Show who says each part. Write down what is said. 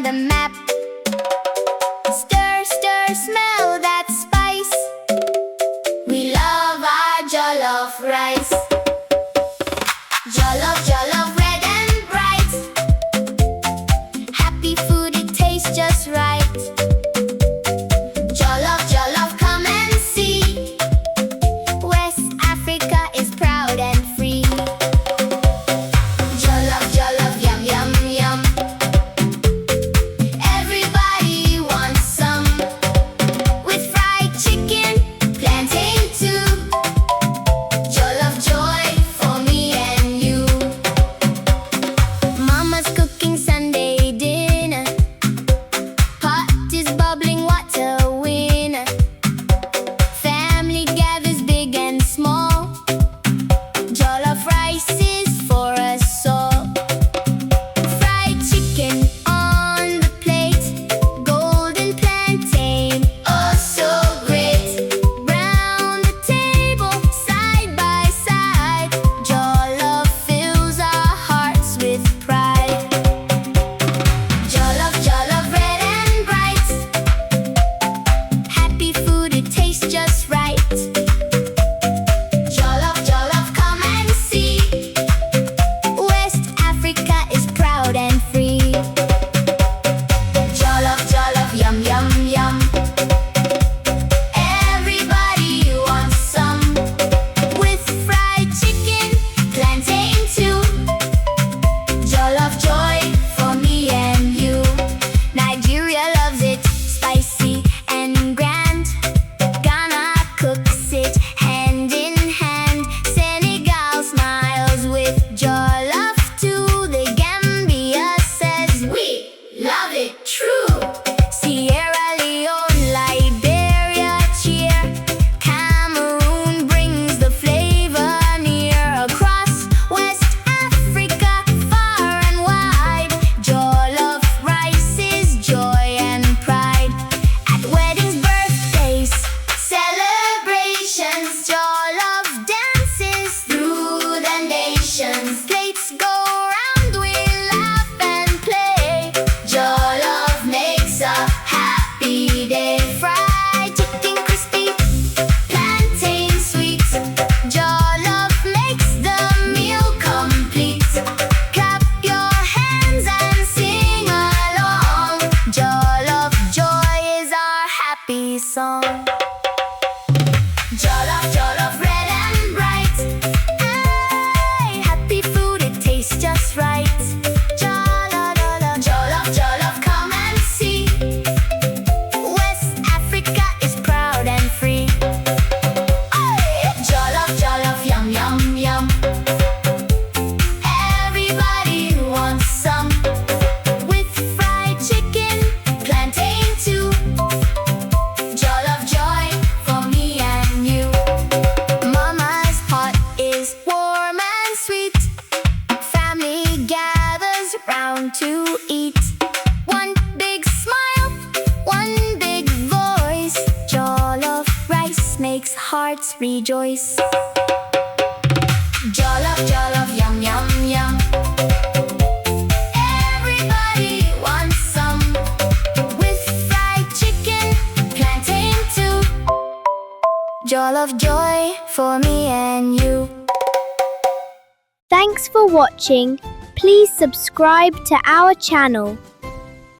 Speaker 1: the map. Stir, stir, smell that spice. We love our jollof rice. Jollof, jollof, red and bright. Happy food, it tastes just right. Jollof, jollof, come and see. West Africa is proud and free. Jollof, jollof, yum, yum, yum. Everybody wants some. With fried chicken, plantain too. Jollof joy for me and you. Mama's cooking Sunday dinner. Pot is bubbling, water winner. Family gathers big and small. Jollof rice is for us all. Fried chicken on the plate. Golden plantain, oh so great. Round the table, side by side. Jollof fills our hearts with pride. Jollof, jollof, red and bright. Happy food, it tastes just right. Jollof, jollof, come and see. West Africa is proud and free. Jollof, jollof, yum, yum, yum. Everybody wants some. With fried chicken, plantain too. Jollof joy for me and you. Nigeria loves it, spicy and grand. Ghana cooks it hand in hand. Senegal smiles with jollof too. The Gambia says we love it true. Sierra Leone, Liberia cheer. Cameroon brings the flavor near. Across West Africa, far and wide. Jollof rice is joy and pride. At weddings, birthdays, celebrations. Jollof dances through the nations. Plates go round, we laugh and play. Jollof makes a happy day. Fried chicken crispy, plantain sweet. Jollof makes the meal complete. Clap your hands and sing along. Jollof joy is our happy song. Jollof, jollof, red and bright. Ay, happy food, it tastes just right. Jollof, jollof, jollof, come and see. West Africa is proud and free. Ay, jollof, jollof, yum, yum, yum. Everybody wants some. With fried chicken, plantain too. Jollof joy for me and you. Mama's pot is warm and sweet. Family gathers round to eat. One big smile, one big voice. Jollof rice makes hearts rejoice. Jollof, jollof, yum, yum, yum. Everybody wants some. With fried chicken, plantain too. Jollof joy for me and you.
Speaker 2: Thanks for watching. Please subscribe to our channel.